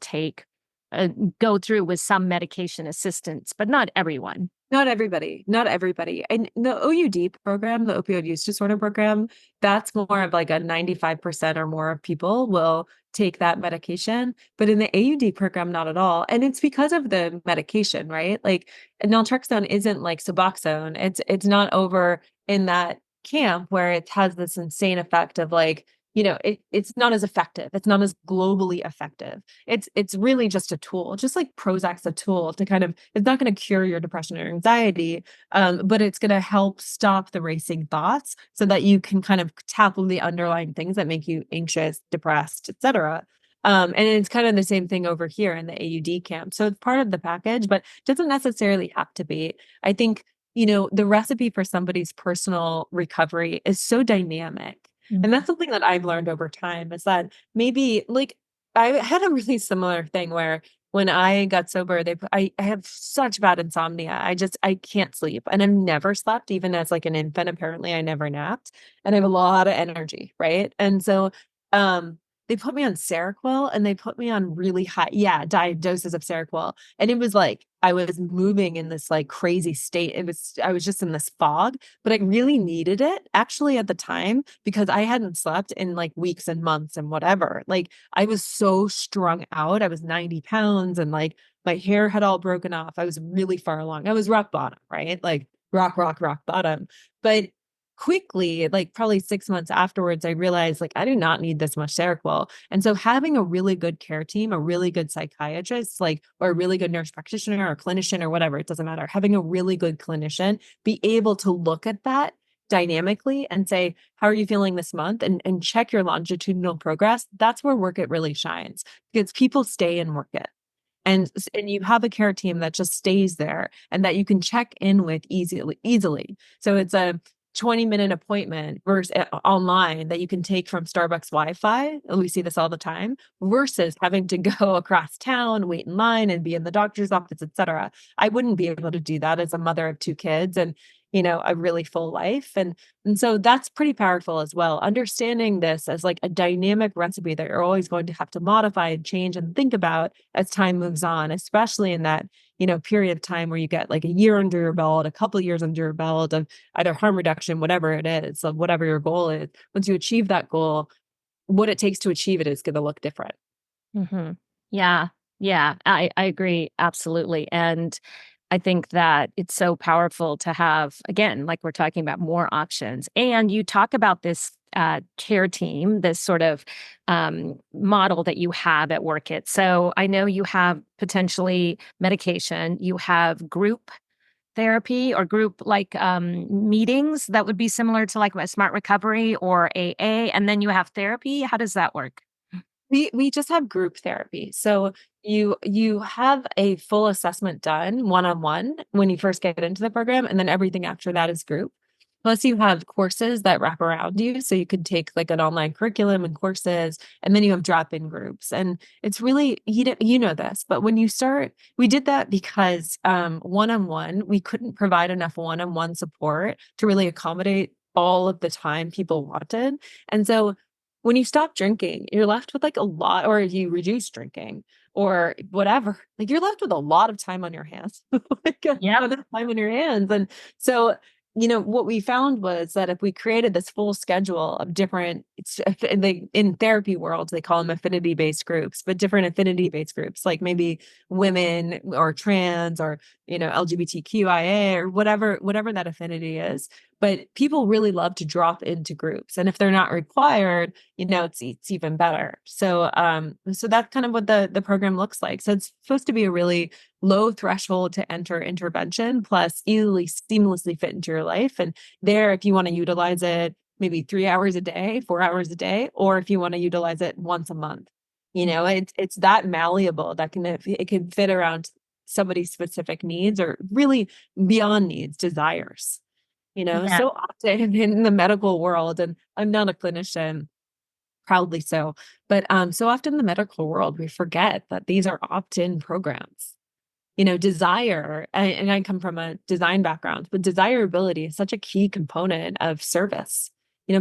go through with some medication assistance, but not everyone. Not everybody, not everybody. And the OUD program, the opioid use disorder program, that's more of like a 95% or more of people will take that medication. But in the AUD program, not at all. And it's because of the medication, right? Like naltrexone isn't like Suboxone. It's not over in that camp where it has this insane effect of like, it's not as effective. It's not as globally effective. It's really just a tool, just like Prozac's a tool to it's not going to cure your depression or anxiety, but it's going to help stop the racing thoughts so that you can kind of tackle the underlying things that make you anxious, depressed, etc. And it's kind of the same thing over here in the AUD camp. So it's part of the package, but doesn't necessarily have to be. I think, the recipe for somebody's personal recovery is so dynamic. And that's something that I've learned over time is that maybe like I had a really similar thing where when I got sober, I have such bad insomnia. I can't sleep, and I've never slept even as like an infant. Apparently, I never napped, and I have a lot of energy, right? And so, um, they put me on Seroquel, and they put me on really high, yeah, diet doses of Seroquel, and it was like I was moving in this like crazy state. I was just in this fog, but I really needed it actually at the time because I hadn't slept in like weeks and months and whatever. Like I was so strung out. I was 90 pounds and like my hair had all broken off. I was really far along. I was rock bottom, right? Like rock bottom. But quickly, like probably 6 months afterwards, I realized like I do not need this much Seroquel. And so having a really good care team, a really good psychiatrist, like, or a really good nurse practitioner or clinician or whatever, it doesn't matter. Having a really good clinician be able to look at that dynamically and say, how are you feeling this month? And check your longitudinal progress. That's where Work It really shines because people stay in Work It. And you have a care team that just stays there and that you can check in with easily. So it's a 20-minute appointment versus online that you can take from Starbucks Wi-Fi. We see this all the time versus having to go across town, wait in line and be in the doctor's office, etc. I wouldn't be able to do that as a mother of two kids and a really full life. And so that's pretty powerful as well. Understanding this as like a dynamic recipe that you're always going to have to modify and change and think about as time moves on, especially in that, period of time where you get like a year under your belt, a couple of years under your belt of either harm reduction, whatever it is, of whatever your goal is. Once you achieve that goal, what it takes to achieve it is going to look different. Mhm. Yeah. Yeah. I agree. Absolutely. And I think that it's so powerful to have, again, like we're talking about more options. And you talk about this care team, this sort of model that you have at Workit. So I know you have potentially medication, you have group therapy or group like meetings that would be similar to like a smart recovery or AA. And then you have therapy. How does that work? We just have group therapy. So you have a full assessment done one-on-one when you first get into the program, and then everything after that is group. Plus you have courses that wrap around you. So you could take like an online curriculum and courses, and then you have drop-in groups. And it's really, you know this, but when you start, we did that because one-on-one, we couldn't provide enough one-on-one support to really accommodate all of the time people wanted. And so when you stop drinking, you're left with like a lot, or you reduce drinking or whatever, like you're left with a lot of time on your hands, like a Yep. lot of time on your hands. And so, what we found was that if we created this full schedule of different, in therapy worlds, they call them affinity based groups, but different affinity based groups, like maybe women or trans or, LGBTQIA or whatever that affinity is. But people really love to drop into groups. And if they're not required, it's even better. So that's kind of what the program looks like. So it's supposed to be a really low threshold to enter intervention, plus easily seamlessly fit into your life. And there, if you want to utilize it, maybe 3 hours a day, 4 hours a day, or if you want to utilize it once a month, it's that malleable that it can fit around somebody's specific needs or really beyond needs, desires. Yeah. So often in the medical world, and I'm not a clinician, proudly so, but so often in the medical world, we forget that these are opt-in programs. Desire, and I come from a design background, but desirability is such a key component of service.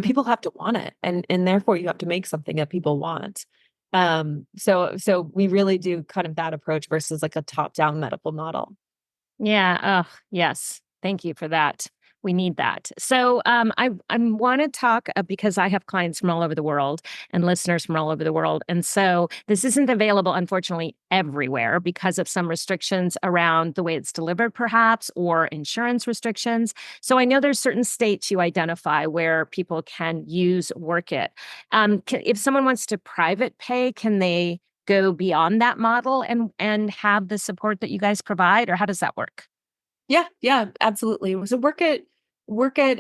People have to want it, and therefore you have to make something that people want. So we really do kind of that approach versus like a top-down medical model. Yeah. Oh, yes. Thank you for that. We need that. So, I want to talk because I have clients from all over the world and listeners from all over the world, and so this isn't available, unfortunately, everywhere because of some restrictions around the way it's delivered, perhaps, or insurance restrictions. So, I know there's certain states you identify where people can use Workit. If someone wants to private pay, can they go beyond that model and have the support that you guys provide, or how does that work? Yeah, absolutely. So Work It, Work It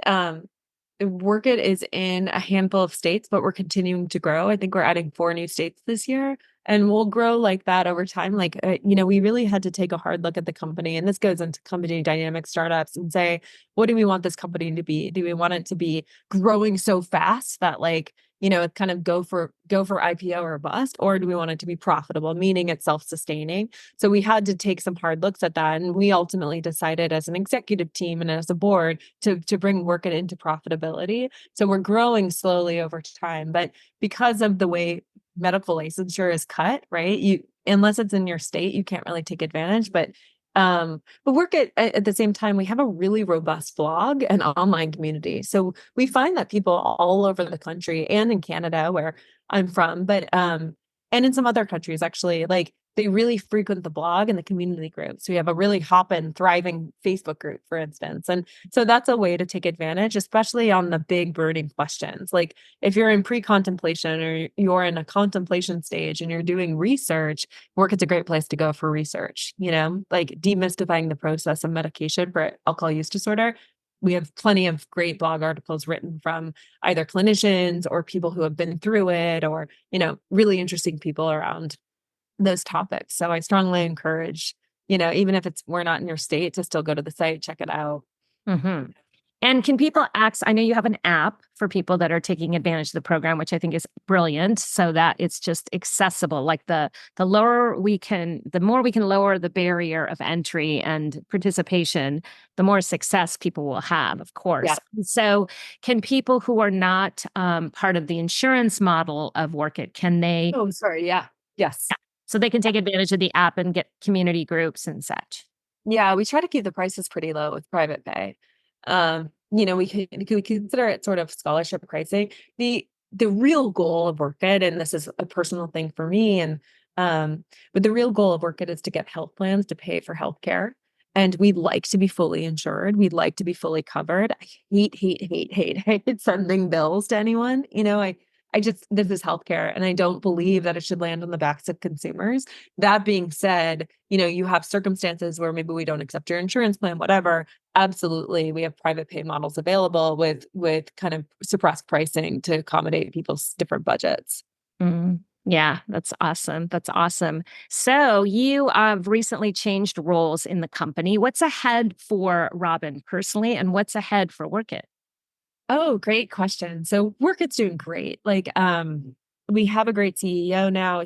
is in a handful of states, but we're continuing to grow. I think we're adding 4 new states this year, and we'll grow like that over time. Like, we really had to take a hard look at the company, and this goes into company dynamic startups and say, what do we want this company to be? Do we want it to be growing so fast that like, kind of go for IPO or bust, or do we want it to be profitable, meaning it's self-sustaining? So we had to take some hard looks at that, and we ultimately decided as an executive team and as a board to bring Workit into profitability. So we're growing slowly over time, but because of the way medical licensure is cut, right? Unless it's in your state, you can't really take advantage. But Workit at the same time, we have a really robust blog and online community. So we find that people all over the country and in Canada, where I'm from, but and in some other countries actually, like they really frequent the blog and the community groups. We have a really hopping, thriving Facebook group, for instance. And so that's a way to take advantage, especially on the big burning questions. Like if you're in pre-contemplation or you're in a contemplation stage and you're doing research, Workit's a great place to go for research, like demystifying the process of medication for alcohol use disorder. We have plenty of great blog articles written from either clinicians or people who have been through it, or, really interesting people around those topics. So I strongly encourage, even if we're not in your state, to still go to the site, check it out. Mm-hmm. And can people access, I know you have an app for people that are taking advantage of the program, which I think is brilliant, so that it's just accessible. Like the more we can lower the barrier of entry and participation, the more success people will have, of course. Yeah. So can people who are not part of the insurance model of Workit, can they? Oh, sorry. Yeah. Yes. So they can take advantage of the app and get community groups and such. Yeah, we try to keep the prices pretty low with private pay. We consider it sort of scholarship pricing. The real goal of Workit, and this is a personal thing for me, and but the real goal of Workit is to get health plans to pay for healthcare. And we'd like to be fully insured. We'd like to be fully covered. I hate sending bills to anyone. This is healthcare, and I don't believe that it should land on the backs of consumers. That being said, you have circumstances where maybe we don't accept your insurance plan, whatever. Absolutely. We have private pay models available with kind of suppressed pricing to accommodate people's different budgets. Mm, yeah, that's awesome. That's awesome. So you have recently changed roles in the company. What's ahead for Robin personally, and what's ahead for Workit? Oh, great question. So Workit's doing great. We have a great CEO now.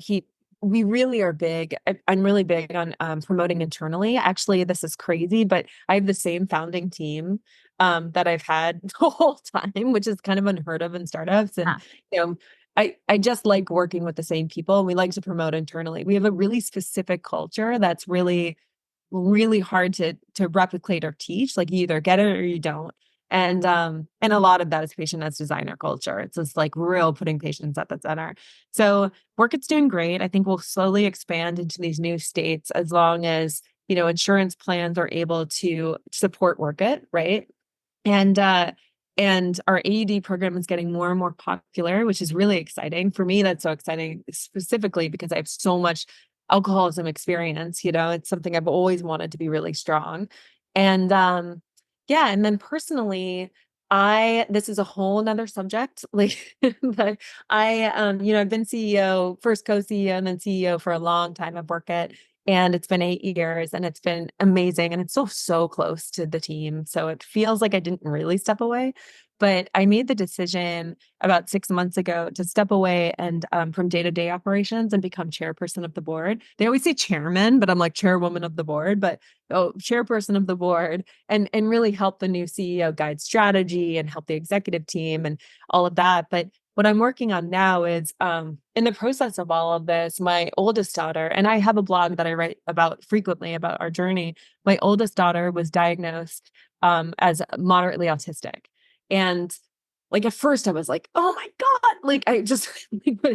We really are big. I'm really big on promoting internally. Actually, this is crazy, but I have the same founding team that I've had the whole time, which is kind of unheard of in startups. And Ah. you know, I just like working with the same people. We like to promote internally. We have a really specific culture that's really, really hard to replicate or teach. Like you either get it or you don't. And a lot of that is patient as designer culture. It's just like real putting patients at the center. So Workit's doing great. I think we'll slowly expand into these new states as long as, insurance plans are able to support Workit, right? And and our AED program is getting more and more popular, which is really exciting. For me, that's so exciting specifically because I have so much alcoholism experience. It's something I've always wanted to be really strong. And yeah, and then personally, this is a whole nother subject. But I've been CEO, first co-CEO and then CEO for a long time at Workit. And it's been 8 years and it's been amazing. And it's so close to the team. So it feels like I didn't really step away. But I made the decision about 6 months ago to step away and from day-to-day operations and become chairperson of the board. They always say chairman, but I'm like chairwoman of the board, but chairperson of the board, and really help the new CEO guide strategy and help the executive team and all of that. But what I'm working on now is in the process of all of this, my oldest daughter, and I have a blog that I write about frequently about our journey. My oldest daughter was diagnosed as moderately autistic. And at first I was like, oh my God, I just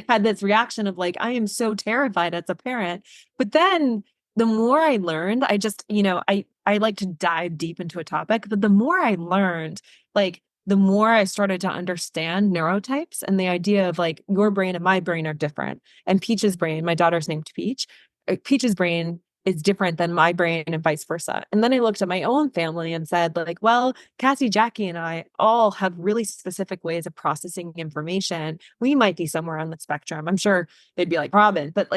had this reaction of I am so terrified as a parent. But then the more I learned, I just, I like to dive deep into a topic, but the more I learned, the more I started to understand neurotypes and the idea of your brain and my brain are different. And Peach's brain, my daughter's named Peach, Peach's brain is different than my brain and vice versa. And then I looked at my own family and said, well, Cassie, Jackie, and I all have really specific ways of processing information. We might be somewhere on the spectrum. I'm sure they'd be like, Robin, but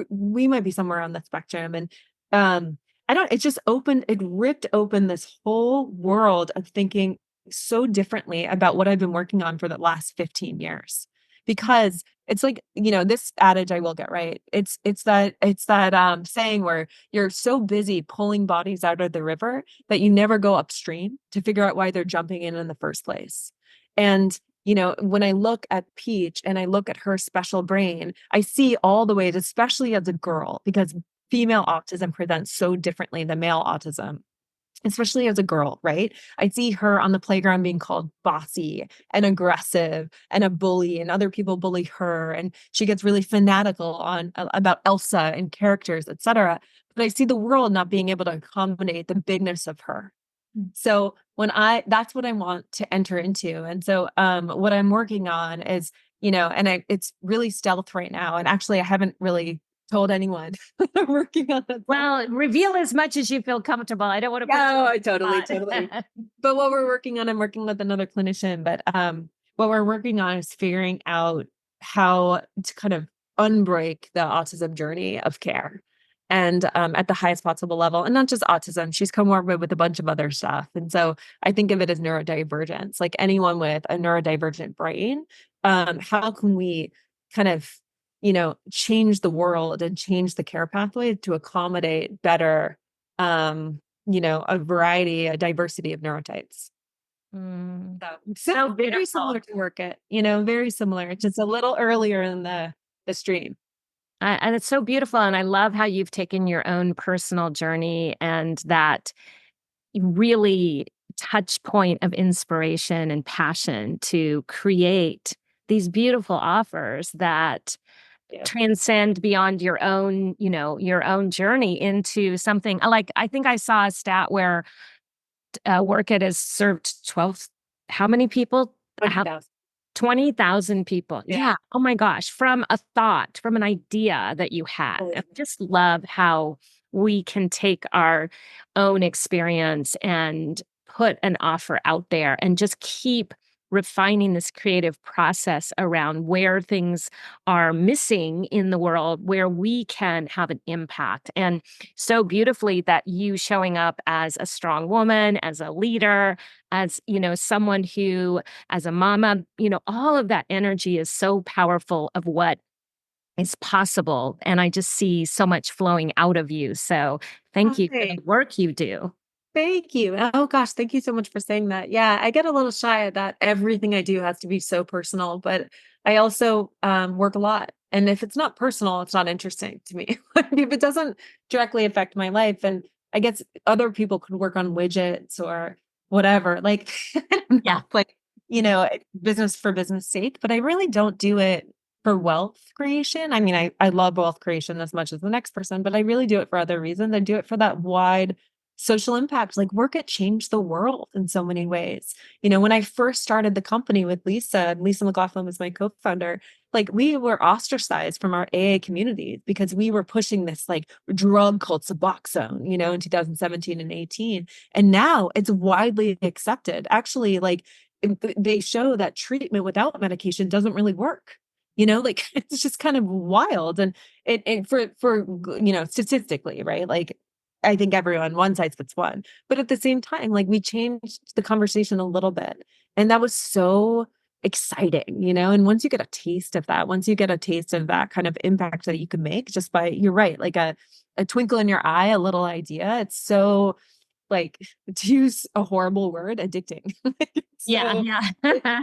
we might be somewhere on the spectrum. And it ripped open this whole world of thinking so differently about what I've been working on for the last 15 years. because it's like, this adage I will get right. It's that saying where you're so busy pulling bodies out of the river that you never go upstream to figure out why they're jumping in the first place. And when I look at Peach and I look at her special brain, I see all the ways, especially as a girl, because female autism presents so differently than male autism, especially as a girl, right? I see her on the playground being called bossy and aggressive and a bully, and other people bully her, and she gets really fanatical on about Elsa and characters, etc. But I see the world not being able to accommodate the bigness of her. So that's what I want to enter into. And so what I'm working on is, it's really stealth right now. And actually I haven't really told anyone I'm working on it. Well, reveal as much as you feel comfortable. I don't want to put No, you I totally. But what we're working on, I'm working with another clinician, but what we're working on is figuring out how to kind of unbreak the autism journey of care, and at the highest possible level. And not just autism, she's comorbid with a bunch of other stuff. And so I think of it as neurodivergence, like anyone with a neurodivergent brain. How can we kind of change the world and change the care pathway to accommodate better, a diversity of neurotypes. Mm. So very similar to Workit, very similar. It's just a little earlier in the stream. And it's so beautiful. And I love how you've taken your own personal journey and that really touch point of inspiration and passion to create these beautiful offers that transcend beyond your own, your own journey into something like, I think I saw a stat where Workit has served 12, how many people? 20,000. 20,000 people. Yeah. Oh my gosh. From a thought, from an idea that you had. I just love how we can take our own experience and put an offer out there and just keep refining this creative process around where things are missing in the world, where we can have an impact. And so beautifully that you showing up as a strong woman, as a leader, as, someone who, as a mama, all of that energy is so powerful of what is possible. And I just see so much flowing out of you. So thank you for the work you do. Thank you. Oh gosh, thank you so much for saying that. Yeah, I get a little shy at that. Everything I do has to be so personal, but I also work a lot. And if it's not personal, it's not interesting to me. If it doesn't directly affect my life, and I guess other people could work on widgets or whatever, like, I don't know, Yeah. like, business for business sake, but I really don't do it for wealth creation. I mean, I love wealth creation as much as the next person, but I really do it for other reasons. I do it for that wide social impact. Like Workit changed the world in so many ways. When I first started the company with Lisa, and Lisa McLaughlin was my co-founder, like we were ostracized from our AA communities because we were pushing this like drug called Suboxone, in 2017 and 18. And now it's widely accepted. Actually, like they show that treatment without medication doesn't really work. Like it's just kind of wild. And it for statistically, right? Like I think everyone, one size fits one. But at the same time, like we changed the conversation a little bit. And that was so exciting. And once you get a taste of that, once you get a taste of that kind of impact that you can make just by, you're right, like a twinkle in your eye, a little idea, it's so, like, to use a horrible word, addicting. Yeah.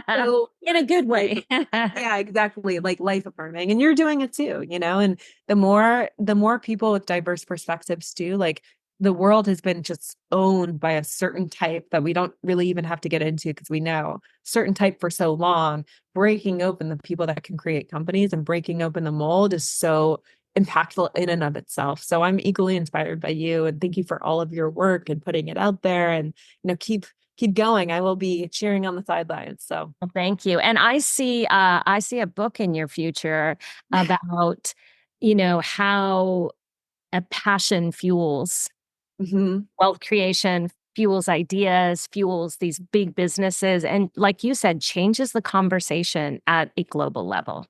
So In a good way. yeah, exactly. Like life affirming. And you're doing it too, and the more people with diverse perspectives do, like the world has been just owned by a certain type that we don't really even have to get into because we know certain type for so long. Breaking open the people that can create companies and breaking open the mold is so impactful in and of itself. So I'm equally inspired by you, and thank you for all of your work and putting it out there, and keep going. I will be cheering on the sidelines. So Well, thank you. And I see a book in your future about, how a passion fuels wealth creation, fuels ideas, fuels these big businesses, and like you said, changes the conversation at a global level.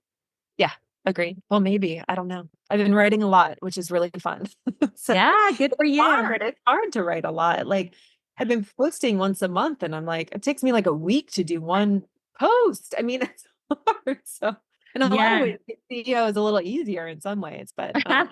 Yeah, agreed. Well, maybe. I don't know. I've been writing a lot, which is really fun. So Yeah, good for it's you. hard. It's hard to write a lot. Like I've been posting once a month, and I'm like, it takes me like a week to do one post. I mean, it's hard. So In a lot of Yeah. ways, CEO is a little easier in some ways, but Well,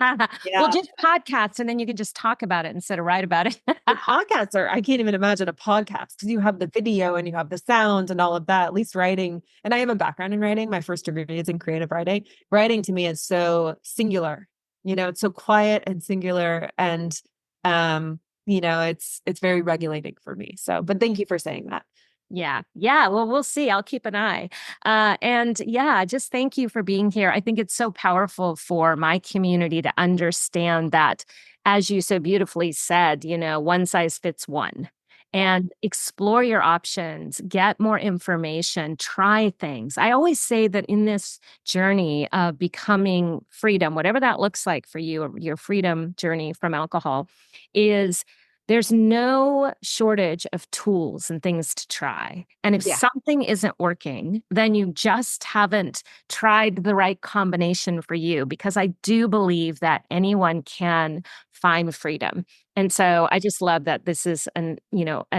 yeah. just podcasts, and then you can just talk about it instead of write about it. The podcasts are I can't even imagine a podcast because you have the video and you have the sound and all of that, at least writing. And I have a background in writing. My first degree is in creative writing. Writing to me is so singular. It's so quiet and singular and it's very regulating for me. So, but thank you for saying that. Yeah. Yeah. Well, we'll see. I'll keep an eye. And yeah, just thank you for being here. I think it's so powerful for my community to understand that, as you so beautifully said, one size fits one. And explore your options, get more information, try things. I always say that in this journey of becoming freedom, whatever that looks like for you, or your freedom journey from alcohol, is there's no shortage of tools and things to try. And if Yeah. something isn't working, then you just haven't tried the right combination for you, because I do believe that anyone can find freedom. And so I just love that this is a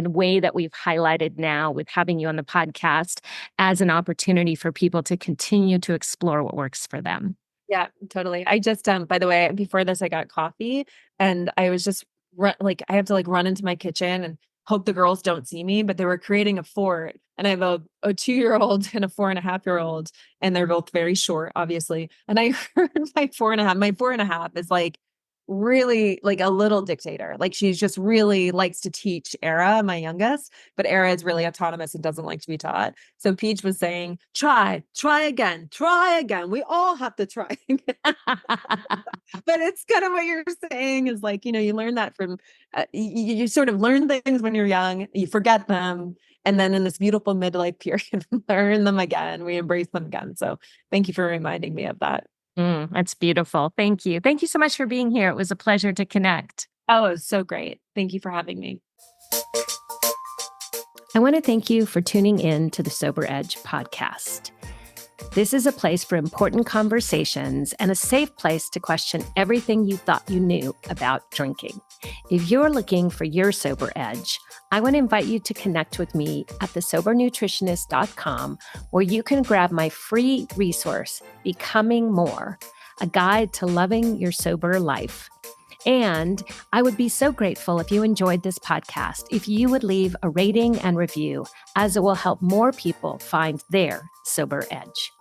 way that we've highlighted now with having you on the podcast as an opportunity for people to continue to explore what works for them. Yeah, totally. I just by the way, before this I got coffee and I was just I have to run into my kitchen and hope the girls don't see me, but they were creating a fort and I have a 2-year-old and a 4.5-year-old and they're both very short, obviously. And I heard my 4.5 is really a little dictator. She's just really likes to teach Era, my youngest, but Era is really autonomous and doesn't like to be taught. So Peach was saying, try again. We all have to try again. But it's kind of what you're saying is you learn that from, you sort of learn things when you're young, you forget them. And then in this beautiful midlife period, learn them again. We embrace them again. So thank you for reminding me of that. That's beautiful. Thank you. Thank you so much for being here. It was a pleasure to connect. Oh, it was so great. Thank you for having me. I want to thank you for tuning in to the Sober Edge podcast. This is a place for important conversations and a safe place to question everything you thought you knew about drinking. If you're looking for your sober edge, I want to invite you to connect with me at thesobernutritionist.com, where you can grab my free resource, Becoming More, a guide to loving your sober life. And I would be so grateful if you enjoyed this podcast, if you would leave a rating and review, as it will help more people find their sober edge.